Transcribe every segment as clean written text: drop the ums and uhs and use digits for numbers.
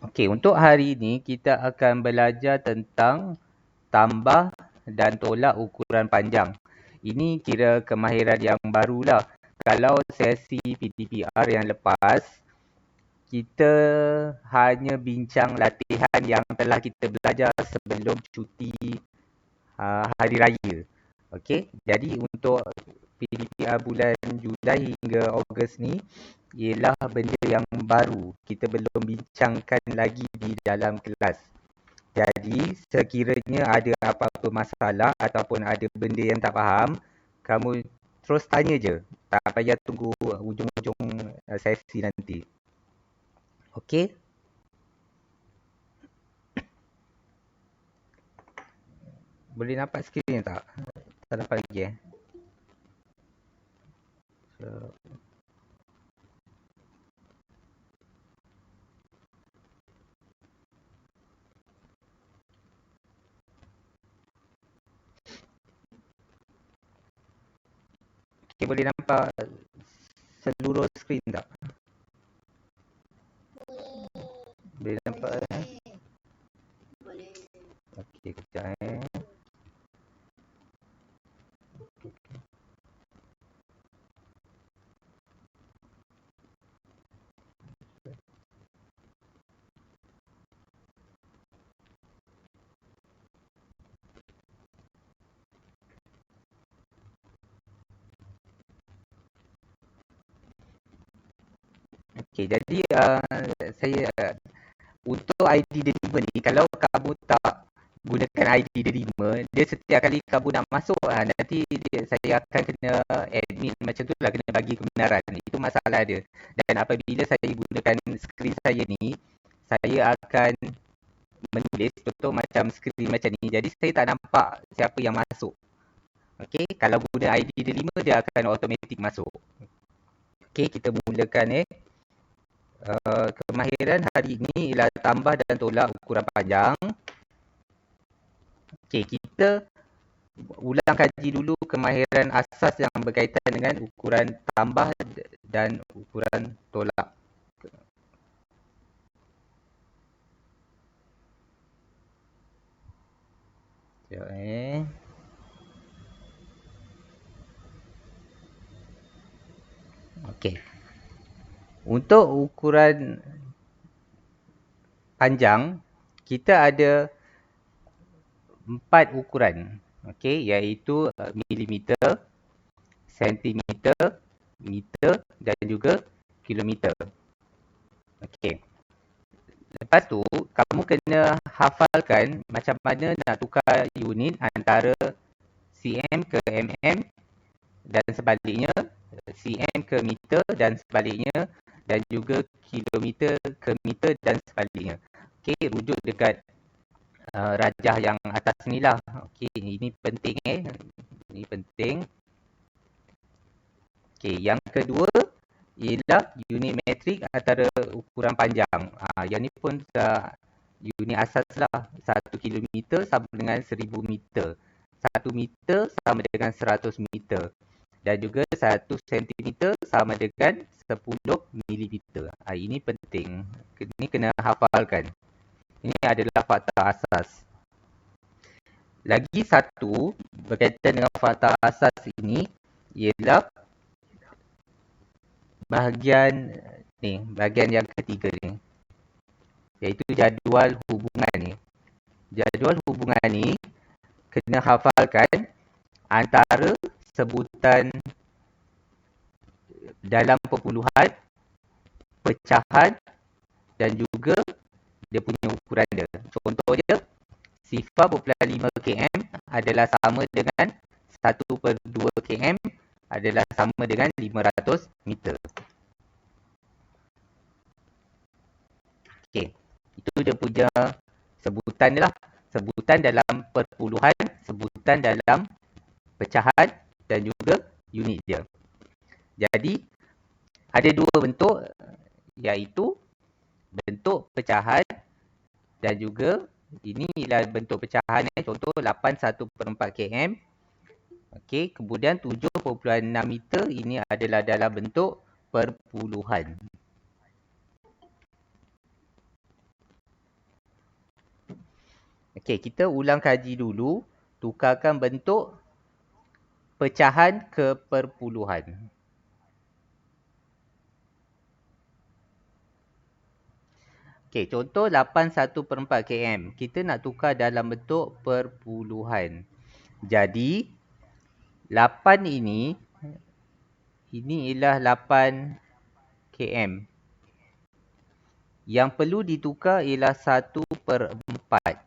Okey, untuk hari ini kita akan belajar tentang tambah dan tolak ukuran panjang. Ini kira kemahiran yang barulah. Kalau sesi PDPR yang lepas, kita hanya bincang latihan yang telah kita belajar sebelum cuti hari raya. Okey, jadi untuk PDPR bulan Julai hingga Ogos ni ialah benda yang baru. Kita belum bincangkan lagi di dalam kelas. Jadi sekiranya ada apa-apa masalah ataupun ada benda yang tak faham, kamu terus tanya je. Tak payah tunggu hujung-hujung sesi nanti. Okey? Boleh nampak skrin tak? Tak nampak lagi So, okey, boleh nampak seluruh skrin tak? Boleh nampak Okey, kejap Okey, jadi saya untuk ID deliver ni, kalau kamu tak gunakan ID deliver, dia setiap kali kamu nak masuk, nanti saya akan kena admin macam tu lah, kena bagi kebenaran. Itu masalah dia. Dan apabila saya gunakan skrin saya ni, saya akan menulis contoh macam skrin macam ni. Jadi saya tak nampak siapa yang masuk. Okey, kalau guna ID deliver, dia akan automatik masuk. Okey, kita mulakan kemahiran hari ini ialah tambah dan tolak ukuran panjang. Okey, kita ulang kaji dulu kemahiran asas yang berkaitan dengan ukuran tambah dan ukuran tolak. Sekejap Okey. Untuk ukuran panjang, kita ada 4 ukuran. Okey, iaitu milimeter, sentimeter, meter dan juga kilometer. Okey. Lepas tu, kamu kena hafalkan macam mana nak tukar unit antara cm ke mm dan sebaliknya, cm ke meter dan sebaliknya, dan juga kilometer ke meter dan sebaliknya. Okey, rujuk dekat rajah yang atas ni lah. Okey, ini penting Ini penting. Okey, yang kedua ialah unit metrik antara ukuran panjang. Yang ni pun unit asas lah. 1 kilometer sama dengan 1000 meter. 1 meter sama dengan 100 meter. Dan juga 1 sentimeter sama dengan 10 milimeter. Ini penting. Ini kena hafalkan. Ini adalah fakta asas. Lagi satu berkaitan dengan fakta asas ini ialah bahagian yang ketiga ni, iaitu jadual hubungan ni. Jadual hubungan ni kena hafalkan antara sebutan dalam perpuluhan, pecahan dan juga dia punya ukuran dia. Contohnya, 0.5 km adalah sama dengan 1/2 km adalah sama dengan 500 meter. Okey, itu dia punya sebutan dia lah. Sebutan dalam perpuluhan, sebutan dalam pecahan dan juga unit dia. Jadi, ada dua bentuk, iaitu bentuk pecahan dan juga ini ialah bentuk pecahan. Contoh 81/4 km. Okey, kemudian 7.6 meter ini adalah dalam bentuk perpuluhan. Okey, kita ulang kaji dulu. Tukarkan bentuk pecahan ke perpuluhan. Okey, contoh 8/1/4 km. Kita nak tukar dalam bentuk perpuluhan. Jadi, 8 ini ialah 8 km. Yang perlu ditukar ialah 1/4.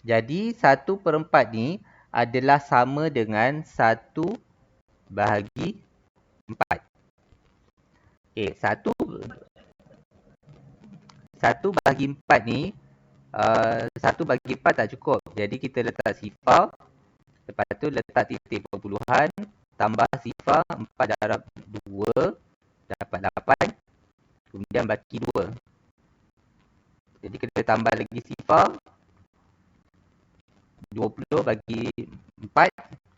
Jadi 1/4 ni adalah sama dengan 1/4. Okey, 1/4 ni 1/4 tak cukup. Jadi kita letak sifar, lepas tu letak titik perpuluhan, tambah sifar 4 darab 2 dapat 8, kemudian bagi 2. Jadi kita tambah lagi sifar, 20 bagi 4,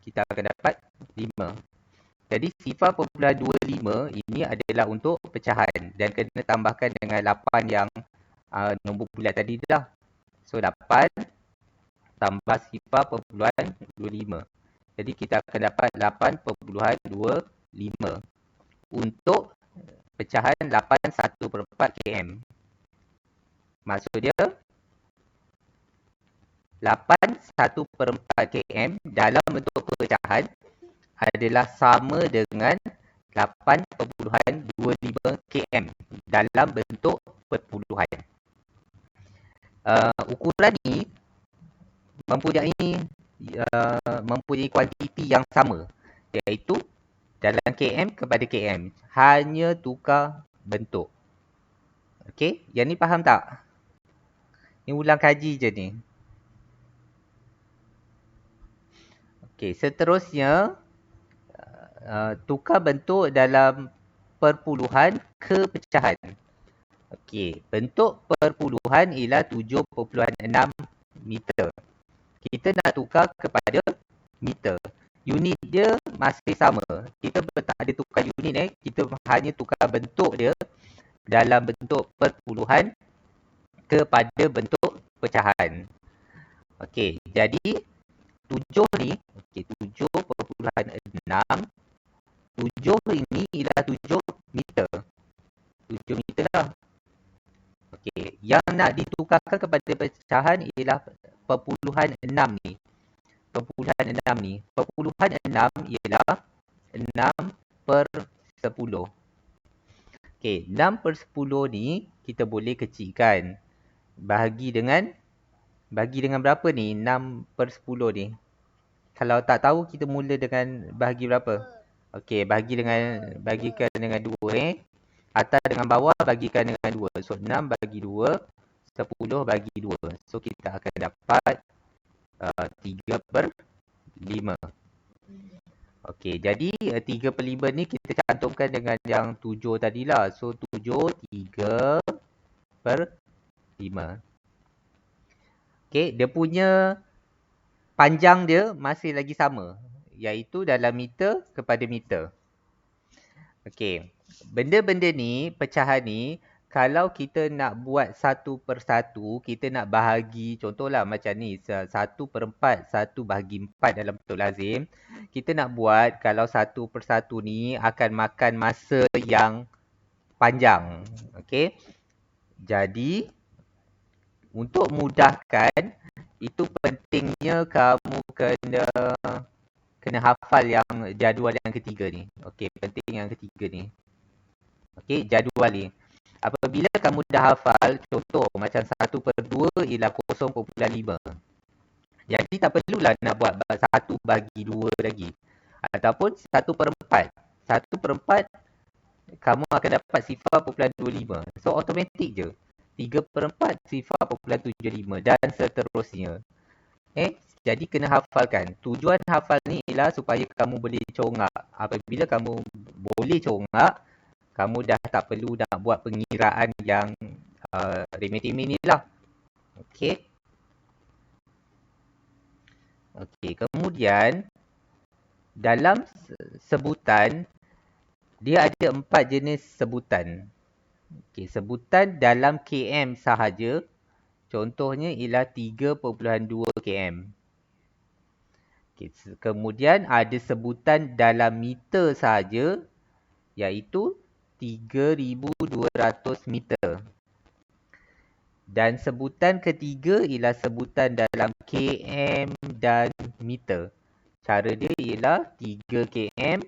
kita akan dapat 5. Jadi sifar perpuluhan 25 ini adalah untuk pecahan dan kena tambahkan dengan 8 yang nombor bulat tadi dah. So 8 tambah sifar perpuluhan 25. Jadi kita akan dapat 8.25 untuk pecahan 8/1/4 km. Maksud dia 8/1/4 km dalam bentuk pecahan adalah sama dengan 8.25 km dalam bentuk perpuluhan. Ukuran ni mempunyai kuantiti yang sama, iaitu dalam km kepada km. Hanya tukar bentuk. Okey, yang ni faham tak? Ni ulang kaji je ni. Okey, seterusnya tukar bentuk dalam perpuluhan ke pecahan. Okey, bentuk perpuluhan ialah 7.6 meter. Kita nak tukar kepada meter. Unit dia masih sama. Kita tak ada tukar unit kita hanya tukar bentuk dia dalam bentuk perpuluhan kepada bentuk pecahan. Okey, jadi 7 ni, 7.6. 7 ini ialah 7 meter. 7 meter lah. Okey, yang nak ditukarkan kepada pecahan ialah perpuluhan 6 ni. Perpuluhan 6 ni. Perpuluhan 6 ialah 6/10. Okey, 6/10 ni kita boleh kecilkan. Bagi dengan berapa ni 6/10 ni? Kalau tak tahu kita mula dengan bahagi berapa? Okey, bagikan dengan 2 Atas dengan bawah bagikan dengan 2. So 6 bagi 2, 10 bagi 2. So kita akan dapat 3/5. Okey, jadi 3/5 ni kita cantumkan dengan yang 7 tadilah. So 7, 3/5. Okey, dia punya panjang dia masih lagi sama, iaitu dalam meter kepada meter. Okey, benda-benda ni, pecahan ni, kalau kita nak buat satu persatu, kita nak bahagi, contohlah macam ni, 1/4, 1/4 dalam bentuk lazim. Kita nak buat, kalau satu persatu ni akan makan masa yang panjang. Okey, jadi untuk mudahkan, itu pentingnya kamu kena hafal yang jadual yang ketiga ni. Okey, penting yang ketiga ni. Okey, jadual ni. Apabila kamu dah hafal, contoh macam 1/2 ialah 0.5. Jadi tak perlulah nak buat 1/2 lagi. Ataupun 1/4. 1/4 kamu akan dapat sifar 0.25. So automatik je. 3/4 sifar 0.75 dan seterusnya. Jadi kena hafalkan. Tujuan hafal ni ialah supaya kamu boleh congak. Apabila kamu boleh congak, kamu dah tak perlu nak buat pengiraan yang remeh-temeh ni lah. Okey. Okey, kemudian dalam sebutan, dia ada 4 jenis sebutan. Okey, sebutan dalam km sahaja. Contohnya ialah 3.2 km. Okay. Kemudian ada sebutan dalam meter sahaja, iaitu 3,200 meter. Dan sebutan ketiga ialah sebutan dalam km dan meter. Cara dia ialah 3 km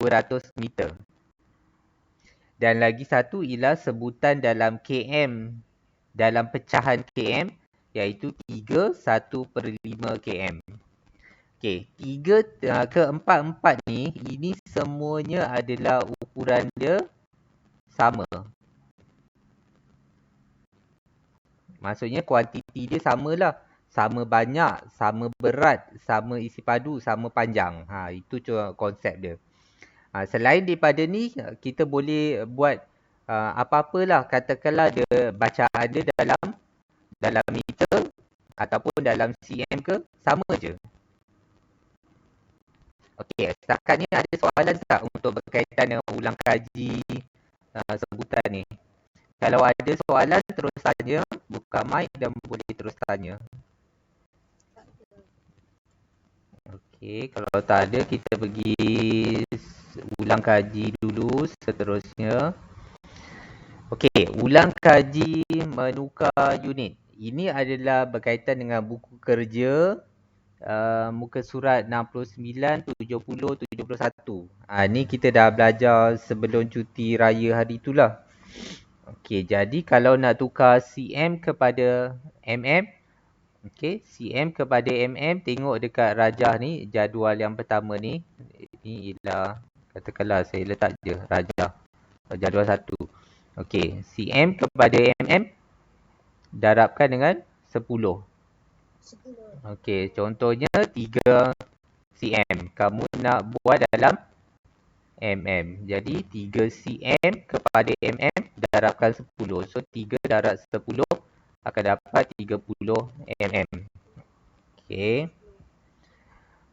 200 meter. Dan lagi satu ialah sebutan dalam km, dalam pecahan km, iaitu 3 1/5 km. Okey, keempat-empat ni, ini semuanya adalah ukuran dia sama. Maksudnya kuantiti dia samalah. Sama banyak, sama berat, sama isi padu, sama panjang. Itu konsep dia. Selain daripada ni, kita boleh buat apa-apalah. Katakanlah dia bacaan dia dalam meter ataupun dalam cm ke, sama je. Okey, setakat ni ada soalan tak untuk berkaitan dengan ulang kaji sebutan ni? Kalau ada soalan, terus tanya. Buka mic dan boleh terus tanya. Okey, kalau tak ada, kita pergi ulang kaji dulu seterusnya. Okey, ulang kaji menukar unit. Ini adalah berkaitan dengan buku kerja muka surat 69, 70, 71. Ni kita dah belajar sebelum cuti raya hari itulah. Okey, jadi kalau nak tukar cm kepada mm, okey, cm kepada mm, tengok dekat rajah ni, jadual yang pertama ni. Ini ialah, katakanlah saya letak je rajah, jadual 1. Okey, cm kepada mm darabkan dengan 10. Okey, contohnya 3 cm. Kamu nak buat dalam mm. Jadi 3 cm kepada mm darabkan 10. So 3 darab 10 akan dapat 30 mm. Okey.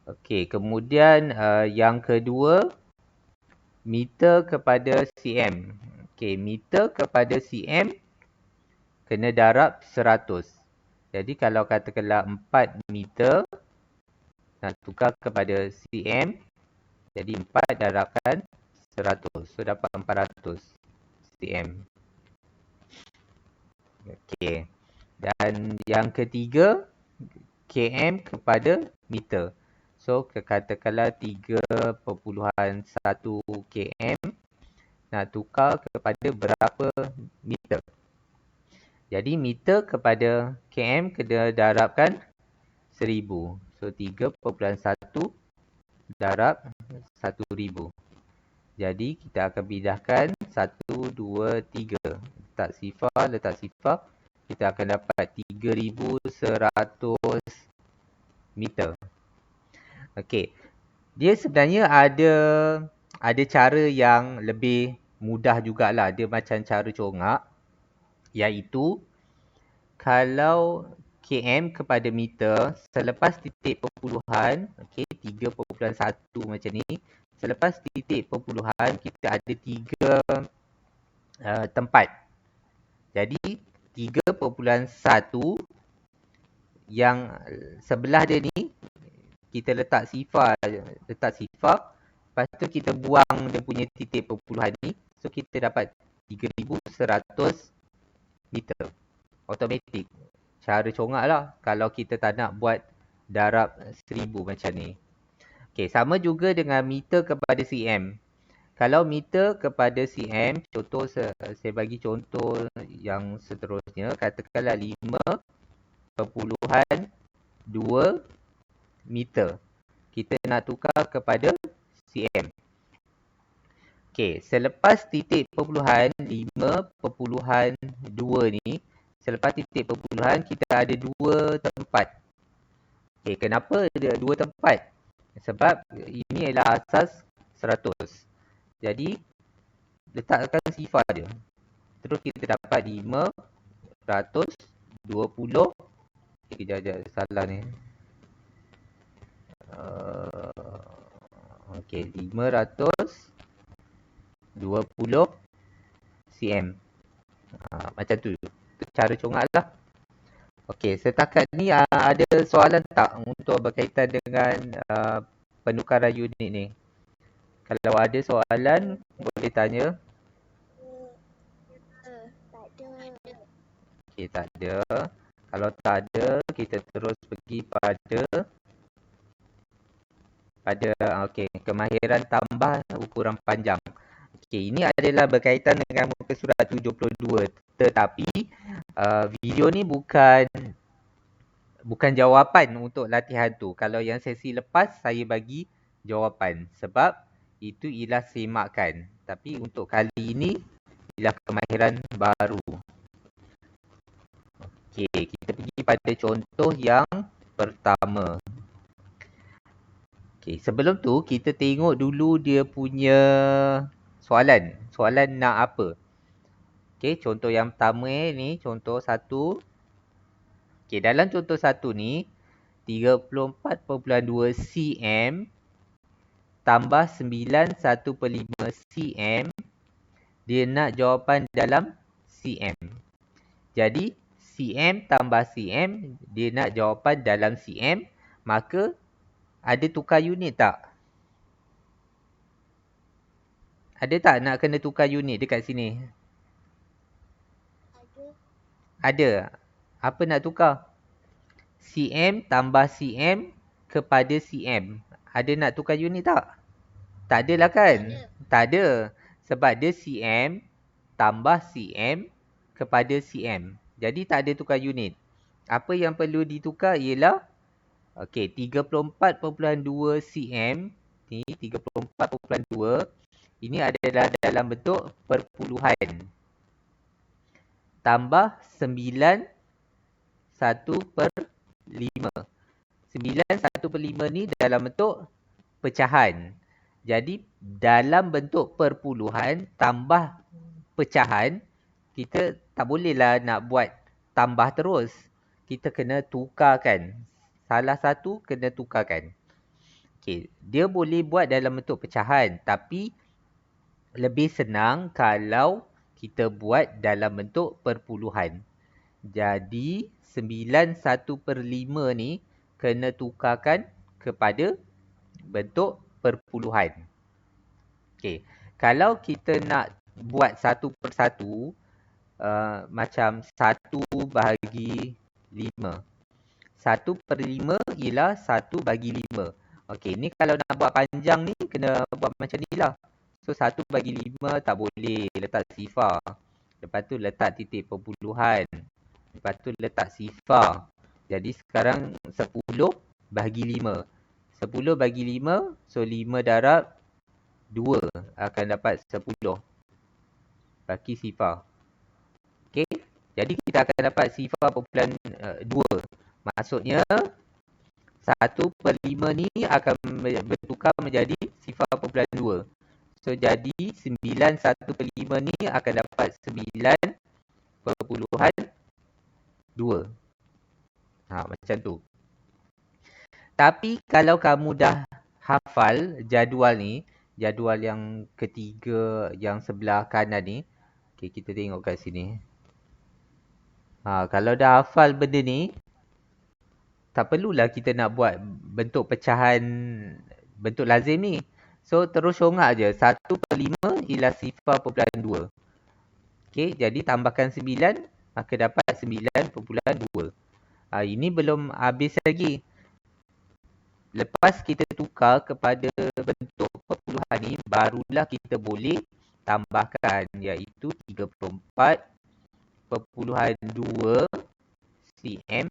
Okey, kemudian yang kedua, meter kepada cm. Okey, meter kepada cm kena darab 100. Jadi kalau katakanlah 4 meter nak tukar kepada cm, jadi 4 darabkan 100. So dapat 400 cm. Okey. Dan yang ketiga, km kepada meter. So katakanlah 3.1 km nak tukar kepada berapa meter. Jadi meter kepada km kena darabkan 1000. So 3.1 darab 1000. Jadi kita akan pindahkan 1, 2, 3. Letak sifar. Kita akan dapat 3100 meter. Okey. Dia sebenarnya ada cara yang lebih mudah jugalah. Dia macam cara congak. Iaitu kalau km kepada meter, selepas titik perpuluhan, okey, 3.1 macam ni. Selepas titik perpuluhan, kita ada 3 tempat. Jadi 3.1 yang sebelah dia ni, kita letak sifar. Lepas tu kita buang dia punya titik perpuluhan ni. So kita dapat 3100 meter. Automatik. Cara congak lah kalau kita tak nak buat darab 1000 macam ni. Okey, sama juga dengan meter kepada cm. Kalau meter kepada cm, contoh saya bagi contoh yang seterusnya. Katakanlah 5.2 meter. Kita nak tukar kepada cm. Okey, selepas titik perpuluhan 5.2 ni, selepas titik perpuluhan kita ada 2 tempat. Okey, kenapa ada 2 tempat? Sebab ini adalah asas 100. Jadi letakkan sifar dia. Terus kita dapat 520. Kejap, salah ni. Okey, 520 cm. Macam tu. Itu cara congak lah. Okey, setakat ni ada soalan tak untuk berkaitan dengan penukaran unit ni? Kalau ada soalan, boleh tanya. Okey, tak ada. Kalau tak ada, kita terus pergi pada kemahiran tambah ukuran panjang. Okey, ini adalah berkaitan dengan muka surat 72. Tetapi video ni bukan jawapan untuk latihan tu. Kalau yang sesi lepas saya bagi jawapan sebab itu ialah semakan. Tapi untuk kali ini ialah kemahiran baru. Okey, kita pergi pada contoh yang pertama. Okey, sebelum tu kita tengok dulu dia punya soalan. Soalan nak apa? Okey, contoh yang pertama ni, contoh 1. Okey, dalam contoh 1 ni 34.2 cm tambah 91/5 cm. Dia nak jawapan dalam cm. Jadi cm tambah cm, dia nak jawapan dalam cm. Maka ada tukar unit tak? Ada tak nak kena tukar unit dekat sini? Ada. Apa nak tukar? cm tambah cm kepada cm. Ada nak tukar unit tak? Tak adalah kan? Tak ada. Sebab dia cm tambah cm kepada cm. Jadi tak ada tukar unit. Apa yang perlu ditukar ialah 34.2 cm ni 34.2 ini adalah dalam bentuk perpuluhan tambah 9 1/5. 9 1/5 ni dalam bentuk pecahan. Jadi dalam bentuk perpuluhan tambah pecahan, kita tak bolehlah nak buat tambah terus. Kita kena tukarkan. Salah satu kena tukarkan. Okey, dia boleh buat dalam bentuk pecahan tapi lebih senang kalau kita buat dalam bentuk perpuluhan. Jadi 9 1/5 ni kena tukarkan kepada bentuk perpuluhan. Okey, kalau kita nak buat satu persatu, macam 1/5. 1/5 ialah 1/5. Okey, ni kalau nak buat panjang ni kena buat macam ni lah. So 1/5 tak boleh letak sifar. Lepas tu letak titik perpuluhan. Lepas tu letak sifar. Jadi sekarang 10/5. 10/5, so 5 darab 2 akan dapat 10. Bagi sifar. Okey, jadi kita akan dapat sifar perpuluhan 2. Maksudnya 1/5 ni akan bertukar menjadi sifar perpuluhan 2. So jadi 9 1/5 ni akan dapat 9/2. Macam tu. Tapi kalau kamu dah hafal jadual ni, jadual yang ketiga yang sebelah kanan ni. Okay, kita tengok kat sini. Kalau dah hafal benda ni, tak perlulah kita nak buat bentuk pecahan, bentuk lazim ni. So terus congak je. 1/5 ialah sifar perpuluhan 2. Okay, jadi tambahkan 9, maka dapat 9/2. Ini belum habis lagi. Lepas kita tukar kepada bentuk perpuluhan ni, barulah kita boleh tambahkan, iaitu 34.2 cm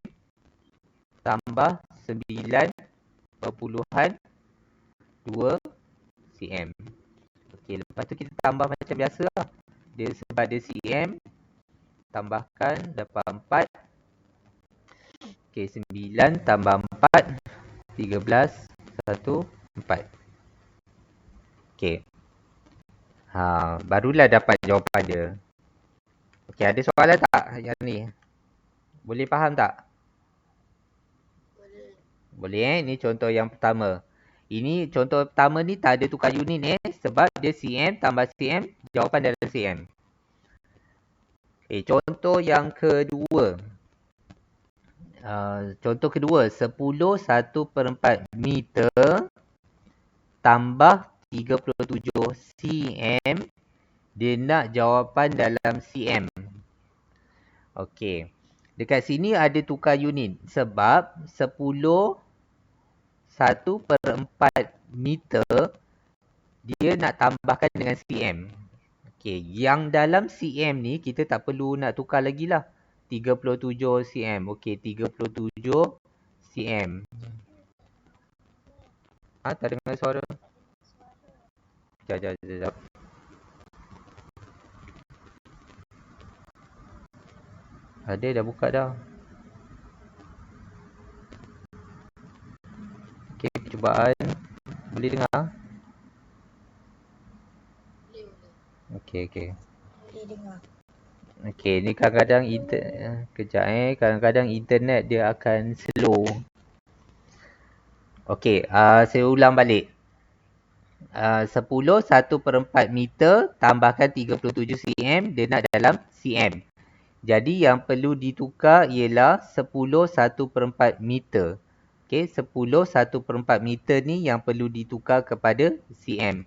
tambah 9/2 cm. Okey, lepas tu kita tambah macam biasa lah. Dia sebab dia cm, tambahkan dapat 4. Okey, 9 tambah 4, 13, 1, 4. Okey. Barulah dapat jawapan dia. Okey, ada soalan tak yang ni? Boleh faham tak? Boleh. Ini contoh yang pertama. Ini contoh pertama ni tak ada tukar unit sebab dia cm tambah cm, jawapan dalam cm. Contoh yang kedua. Contoh kedua, 10 1/4 meter tambah 37 cm. Dia nak jawapan dalam cm. Okey. Dekat sini ada tukar unit sebab 10 1/4 meter dia nak tambahkan dengan cm. Okey, yang dalam cm ni kita tak perlu nak tukar lagi lah. 37 cm. Okey, 37 cm. Tak dengar suara. Sekejap. Ada dah buka dah. Okey, percubaan. Boleh dengar? Okey. Boleh dengar. Okey, ni kadang-kadang kadang-kadang internet dia akan slow. Okey, saya ulang balik. 10 1/4 meter tambahkan 37 cm, dia nak dalam cm. Jadi yang perlu ditukar ialah 10 1/4 meter. Okey, 10 1/4 meter ni yang perlu ditukar kepada cm.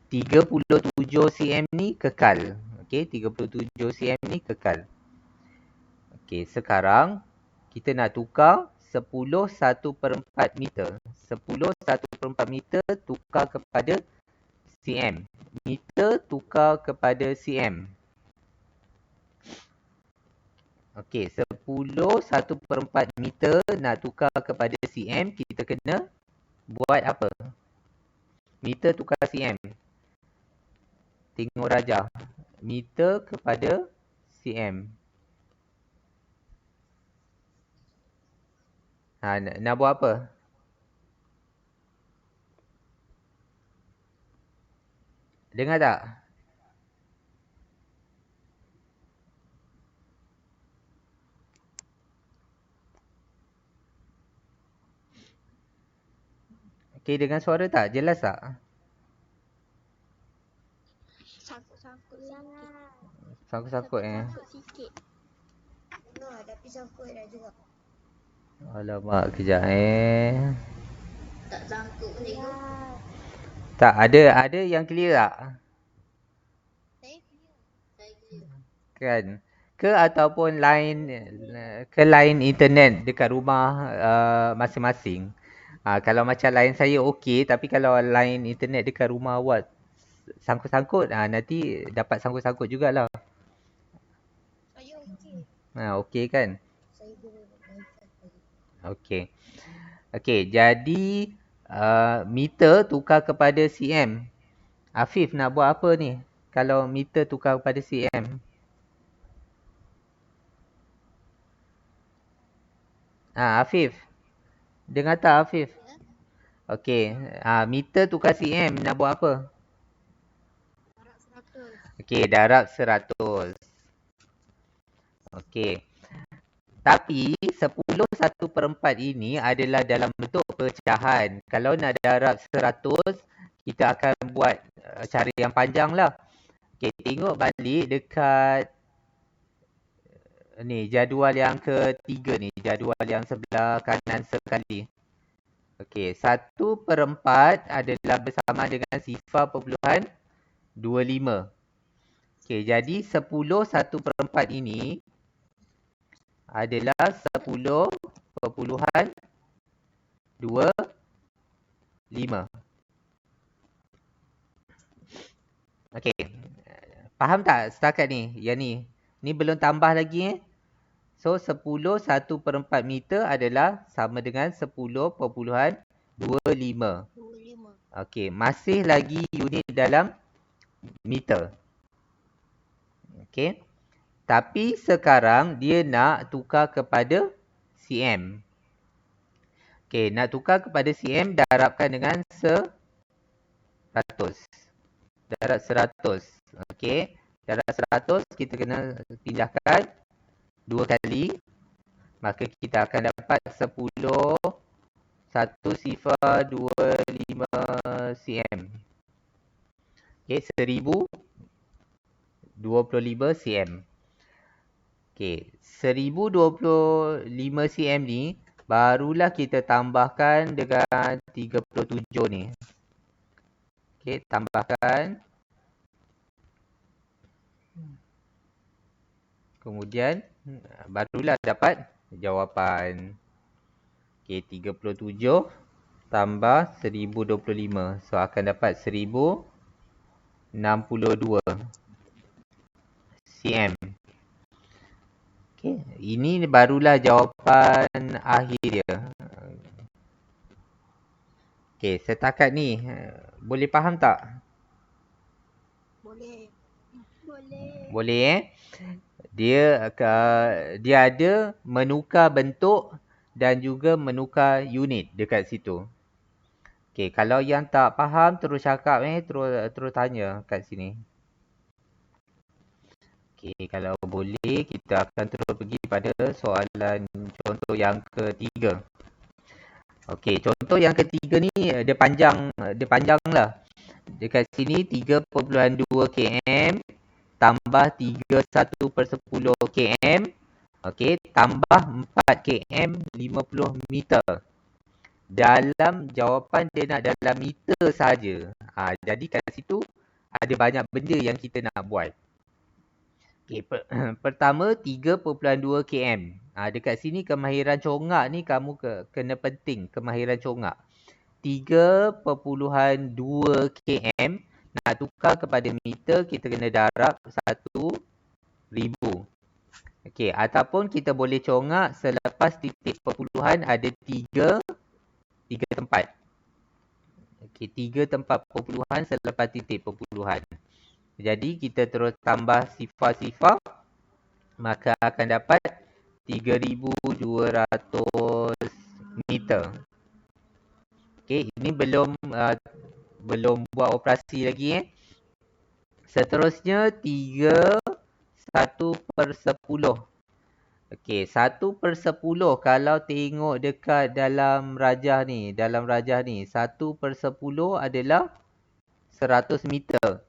37 cm ni kekal. Okey, 37 cm ni kekal. Okey, sekarang kita nak tukar 10 1/4 meter. 10 1/4 meter tukar kepada cm. Meter tukar kepada cm. Okey, 10 1/4 meter nak tukar kepada cm, kita kena buat apa? Meter tukar cm. Tengok rajah. Meter kepada cm. Nak buat apa? Dengar tak? Okey, dengar suara tak? Jelas tak? Sangkut sangat. Sangkut-sangkut Sangkut sikit. Dengar tapi sangkut dah juga. Alamak, kejap Tak sangkut pun cikgu. Tak, ada yang clear tak? Saya clear. Kan? Ke ataupun line internet dekat rumah masing-masing. Kalau macam line saya okey, tapi kalau line internet dekat rumah awak sangkut-sangkut, nanti dapat sangkut-sangkut jugalah. Saya okey. Okey kan? Saya guna Okey. Okey, jadi meter tukar kepada cm. Afif nak buat apa ni? Kalau meter tukar kepada cm. Afif. Dengar tak Afif? Okey, meter tukar cm nak buat apa? darab 100. Okey, darab 100. Okey. Tapi 10 1/4 ini adalah dalam bentuk pecahan. Kalau nak darab 100, kita akan buat cara yang panjang lah. Okey, tengok balik dekat ni jadual yang ketiga ni, jadual yang sebelah kanan sekali. Okey, 1/4 adalah bersama dengan 0.25. Okey, jadi 10 1/4 ini adalah 10.25. Okey. Faham tak setakat ni? Yang ni. Ni belum tambah lagi So 10 1/4 meter adalah sama dengan 10.25. 25. Okey, masih lagi unit dalam meter. Okey. Tapi sekarang dia nak tukar kepada cm. Okey, nak tukar kepada cm darabkan dengan 100. Darab 100. Okey. Darab 100 kita kena pindahkan 2 kali. Maka kita akan dapat 10.125 cm. Okey, 1025 cm. Okey, 1025 cm ni barulah kita tambahkan dengan 37 ni. Okey, tambahkan. Kemudian barulah dapat jawapan. Okey, 37 tambah 1025. So akan dapat 1062 cm. Okey, ini barulah jawapan akhir dia. Okey, setakat ni boleh faham tak? Boleh. Boleh. Boleh Dia ada menukar bentuk dan juga menukar unit dekat situ. Okey, kalau yang tak faham terus cakap terus tanya kat sini. Okey, kalau boleh kita akan terus pergi pada soalan contoh yang ketiga. Okey, contoh yang ketiga ni dia panjang lah. Dekat sini 3.2 km tambah 31/10 km. Okey, tambah 4 km 50 meter. Dalam jawapan dia nak dalam meter saja. Jadi kat situ ada banyak benda yang kita nak buat. Okey, pertama 3.2 km. Dekat sini kemahiran congak ni kamu kena penting kemahiran congak. 3.2 km nak tukar kepada meter kita kena darab 1,000. Okey, ataupun kita boleh congak selepas titik perpuluhan ada 3 tempat. Okey, 3 tempat perpuluhan selepas titik perpuluhan. Jadi kita terus tambah sifar-sifar, maka akan dapat 3,200 meter. Okey, ini belum buat operasi lagi. Seterusnya 1/10. Okey, 1/10 kalau tengok dekat dalam rajah ni, 1/10 adalah 100 meter.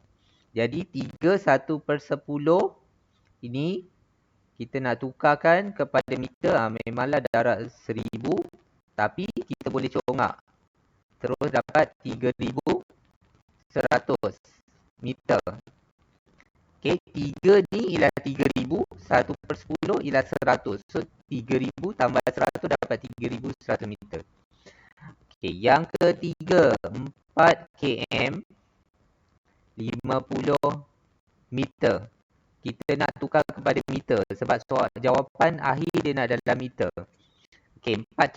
Jadi 1/10 ini kita nak tukarkan kepada meter, memanglah darab 1,000 tapi kita boleh congak. Terus dapat 3,100 meter. Okey, 3 ni ialah 3,000, 1/10 ialah 100. So 3,000 tambah 100 dapat 3,100 meter. Okey, yang ketiga 4 km 50 meter. Kita nak tukar kepada meter sebab jawapan akhir dia nak dalam meter. Okey, 4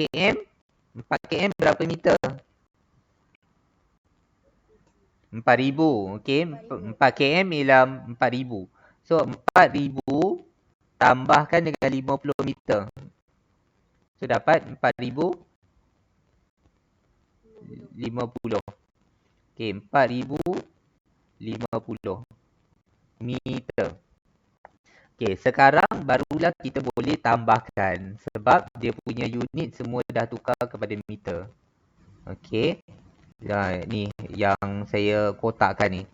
km berapa meter? 4,000. Okey, 4 km ialah 4,000. So 4,000 tambahkan dengan 50 meter. So dapat 4,050. Okey, 4,050 meter. Okey, sekarang barulah kita boleh tambahkan sebab dia punya unit semua dah tukar kepada meter. Okey. Ni yang saya kotakkan ni.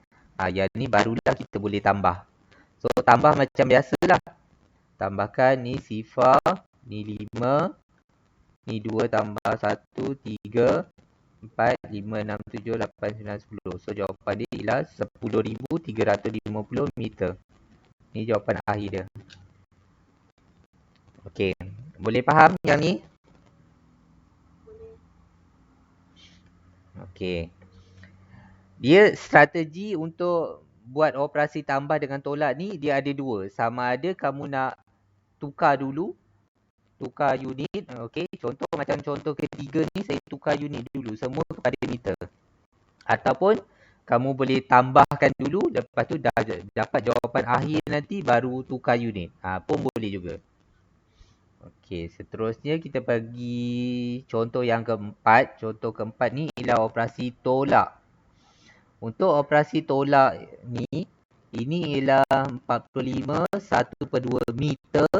Yang ni barulah kita boleh tambah. So tambah macam biasalah. Tambahkan ni sifar, ni 5, ni 2 tambah 1, 3, 4, 5, 6, 7, 8, 9, 10. So jawapan dia ialah 10,350 meter. Ni jawapan akhir dia. Okey, boleh faham yang ni? Okey. Dia strategi untuk buat operasi tambah dengan tolak ni dia ada dua. Sama ada kamu nak tukar dulu, tukar unit. Okey, macam contoh ketiga ni saya tukar unit dulu semua kepada meter. Ataupun kamu boleh tambahkan dulu, lepas tu dah dapat jawapan akhir nanti baru tukar unit. Pun boleh juga. Okey, seterusnya kita bagi contoh yang keempat. Contoh keempat ni ialah operasi tolak. Untuk operasi tolak ni, ini ialah 45 1/2 meter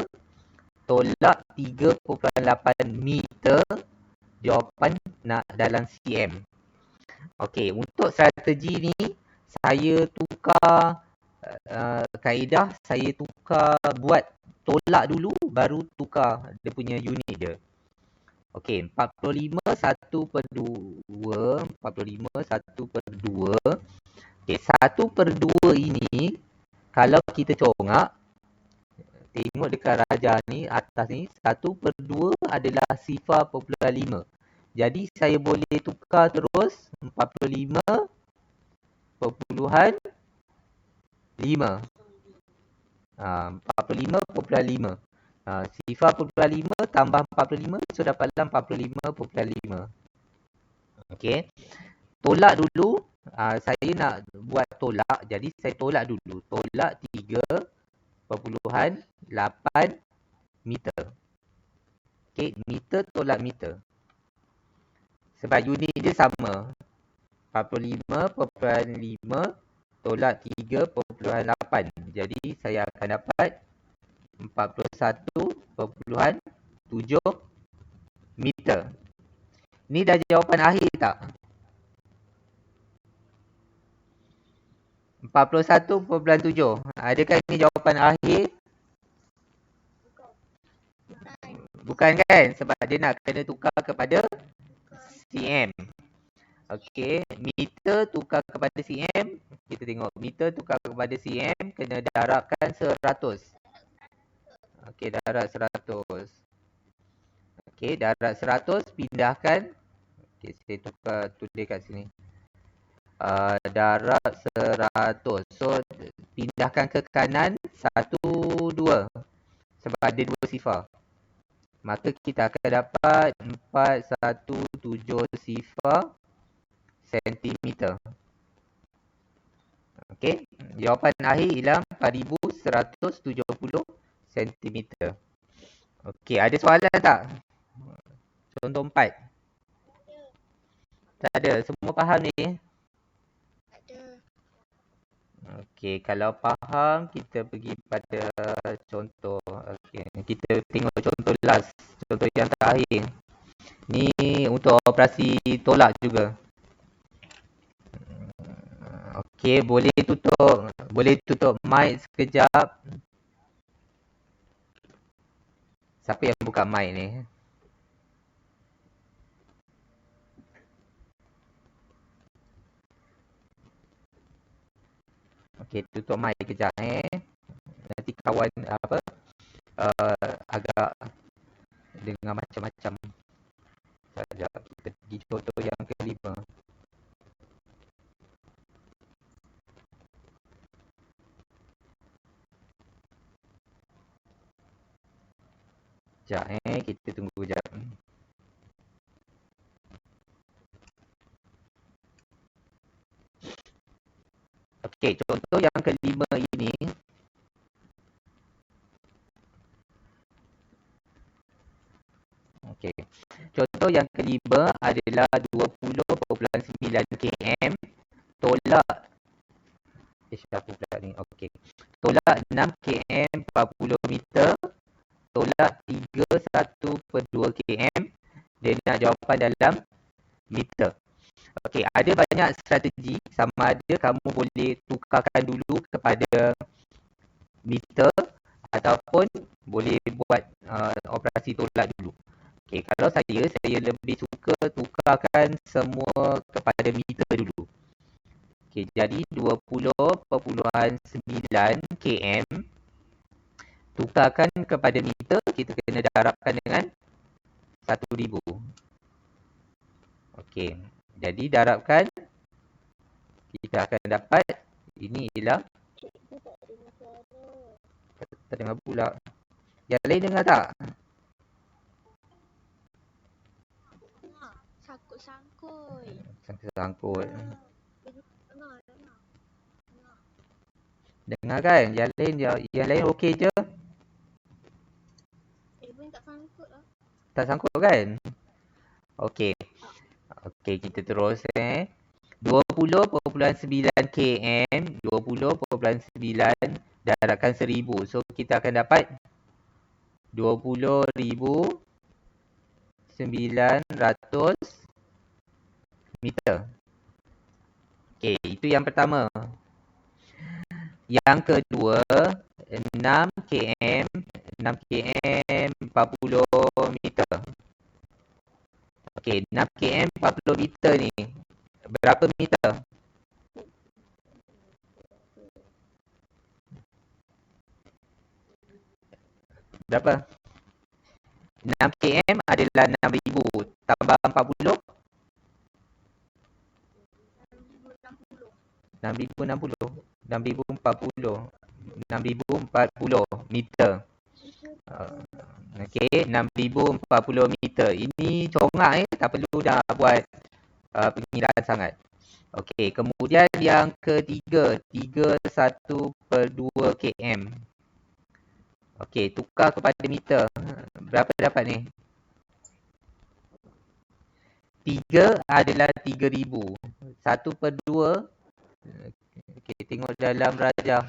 tolak 3.8 meter. Jawapan nak dalam cm. Okey, untuk strategi ni saya tukar kaedah, saya tukar buat tolak dulu baru tukar dia punya unit dia. Okey, 45 1/2, 45 1/2. Okey, 1/2 ini kalau kita congak, tengok dekat rajah ni, atas ni, 1/2 adalah 0.5. Jadi saya boleh tukar terus 45.5. 45.5. 0.5 tambah 45, so dapatlah 45.5. Okey. Tolak dulu. Saya nak buat tolak. Jadi saya tolak dulu. Tolak 3.8 meter. Okey. Meter tolak meter. Sebab unit dia sama. 45.5 tolak 3.8. Jadi saya akan dapat 41.7 meter. Ni dah jawapan akhir tak? 41.7. Adakah ini jawapan akhir? Bukan kan? Sebab dia nak kena tukar kepada cm. Okey, meter tukar kepada cm. Kita tengok meter tukar kepada cm kena darabkan 100. Okey, darab 100. Okey, darab 100 pindahkan. Okey, saya tukar tulis kat sini. Darab 100. So, pindahkan ke kanan 1, 2. Sebab ada 2 sifar. Maka kita akan dapat 417 sifar sentimeter. Okey, jawapan akhir ialah 4170 sentimeter. Okey, ada soalan tak? Contoh 4. Tak ada. Semua faham ni? Ada. Okey, kalau faham kita pergi pada contoh. Okey, kita tengok contoh last. Contoh yang terakhir. Ni untuk operasi tolak juga. Okey, boleh tutup mic sekejap. Siapa yang buka mic ni? Okey, tutup mic kejap Nanti kawan agak dengar macam-macam. Sekejap, kita pergi contoh yang kelima. Sekejap kita tunggu sekejap. Okey, contoh yang kelima ini. Okey. Contoh yang kelima adalah 20.9 km tolak siapa pula ni? Okey. Tolak 6 km 40 meter tolak 31/2 km. Dia nak jawapan dalam meter. Okey, ada banyak strategi. Sama ada kamu boleh tukarkan dulu kepada meter ataupun boleh buat operasi tolak dulu. Okey, kalau saya lebih suka tukarkan semua kepada meter dulu. Okey, jadi 20.9 km tukarkan kepada meter, kita kena darabkan dengan 1000. Okey, jadi darabkan, kita akan dapat ini ialah tak dengar pula. Yang lain dengar tak? Sangkut-sangkut. Sangkut. Dengar kan? Yang lain okey je? Pun tak sangkut lah. Tak sangkut kan? Okey. Okey, kita terus 20.9 km 20.9 darabkan 1000. So kita akan dapat 20.900 meter. Okey, itu yang pertama. Yang kedua, 6 km 6 km 40 meter. Okey, 6 km 40 meter ni berapa meter? Berapa? 6 km adalah 6,000 tambah 40 6,060 6,040 6,040 meter. Okey, 6,040 meter. Ini congak tak perlu dah buat pengiraan sangat. Okey, kemudian yang ketiga, 31/2 km. Okey, tukar kepada meter. Berapa dapat ni? 3 adalah 3,000. 1/2. Okey, tengok dalam rajah.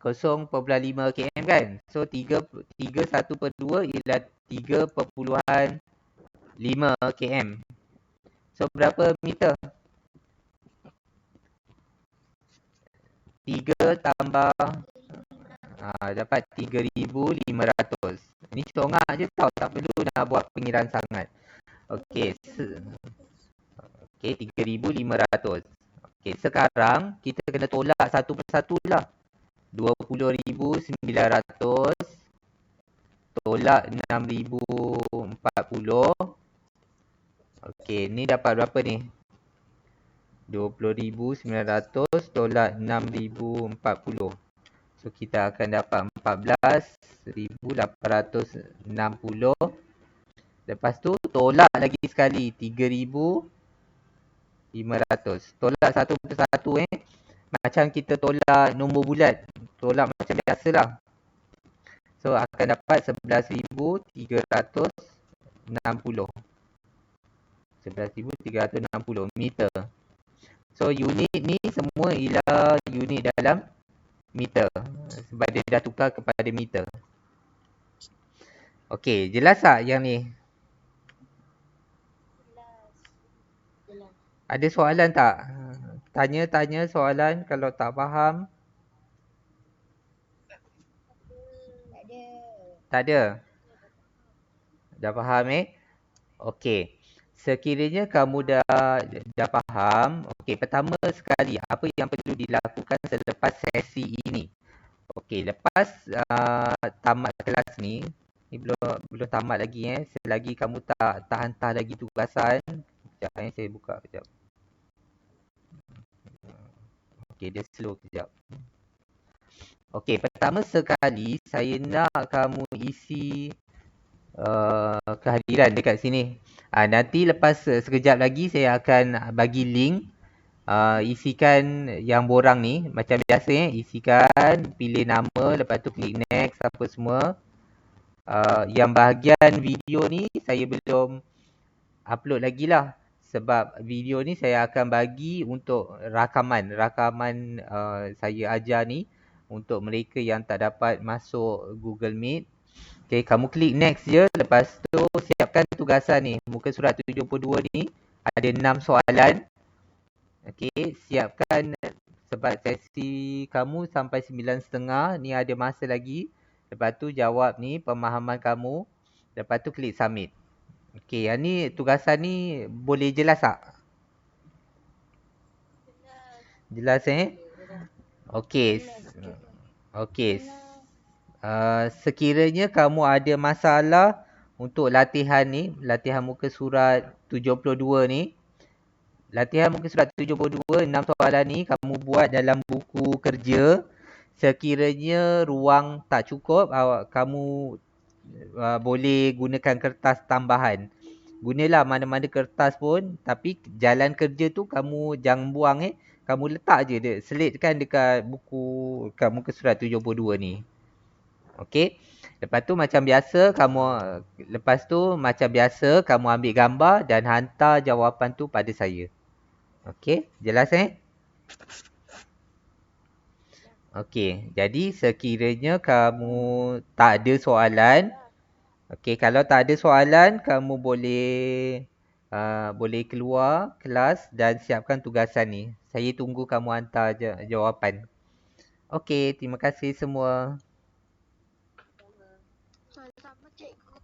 0.5 km kan? So 1/2 ialah 3.5 km. So berapa meter? 3 tambah dapat 3,500. Ni congak je tau, tak perlu nak buat pengiraan sangat. Okey, okey 3,500. Okey, sekarang kita kena tolak satu persatu lah. 20,900 tolak 6,040. Okey, ni dapat berapa ni? 20,900 tolak 6,040. So kita akan dapat 14,860. Lepas tu tolak lagi sekali 3,500. Tolak satu persatu macam kita tolak nombor bulat. Tolak macam biasalah. So akan dapat 11,360. 11,360 meter. So unit ni semua ialah unit dalam meter. Sebab dia dah tukar kepada meter. Okey, jelas tak yang ni? Ada soalan tak? Tanya-tanya soalan kalau tak faham. Tak ada. Dah faham Okey. Sekiranya kamu dah faham, okey, pertama sekali apa yang perlu dilakukan selepas sesi ini? Okey, lepas tamat kelas ni belum tamat lagi selagi kamu tak hantar lagi tugasan. Sekejap saya buka kejap. Okey, dia slow kejap. Okey, pertama sekali saya nak kamu isi kehadiran dekat sini. Nanti lepas sekejap lagi saya akan bagi link. Isikan yang borang ni macam biasa isikan, pilih nama, lepas tu klik next apa semua. Yang bahagian video ni saya belum upload lagi lah. Sebab video ni saya akan bagi untuk rakaman saya ajar ni untuk mereka yang tak dapat masuk Google Meet. Okay, kamu klik next je. Lepas tu siapkan tugasan ni. Muka surat 72 ni ada 6 soalan. Okay, siapkan sebab sesi kamu sampai 9.30. Ni ada masa lagi. Lepas tu jawab ni pemahaman kamu. Lepas tu klik submit. Okay, yang ni tugasan ni boleh jelas tak? Jelas Okay. Okay. Sekiranya kamu ada masalah untuk latihan ni, latihan muka surat 72 ni, latihan muka surat 72, 6 soalan ni kamu buat dalam buku kerja. Sekiranya ruang tak cukup, kamu boleh gunakan kertas tambahan. Gunalah mana-mana kertas pun, tapi jalan kerja tu kamu jangan buang kamu letak je, selitkan dekat buku kat muka surat 72 ni. Okey. Lepas tu macam biasa kamu ambil gambar dan hantar jawapan tu pada saya. Okey, jelas Okey, jadi sekiranya kamu tak ada soalan, okey, kalau tak ada soalan kamu boleh keluar kelas dan siapkan tugasan ni. Saya tunggu kamu hantar jawapan. Okey, terima kasih semua. Sama-sama cikgu.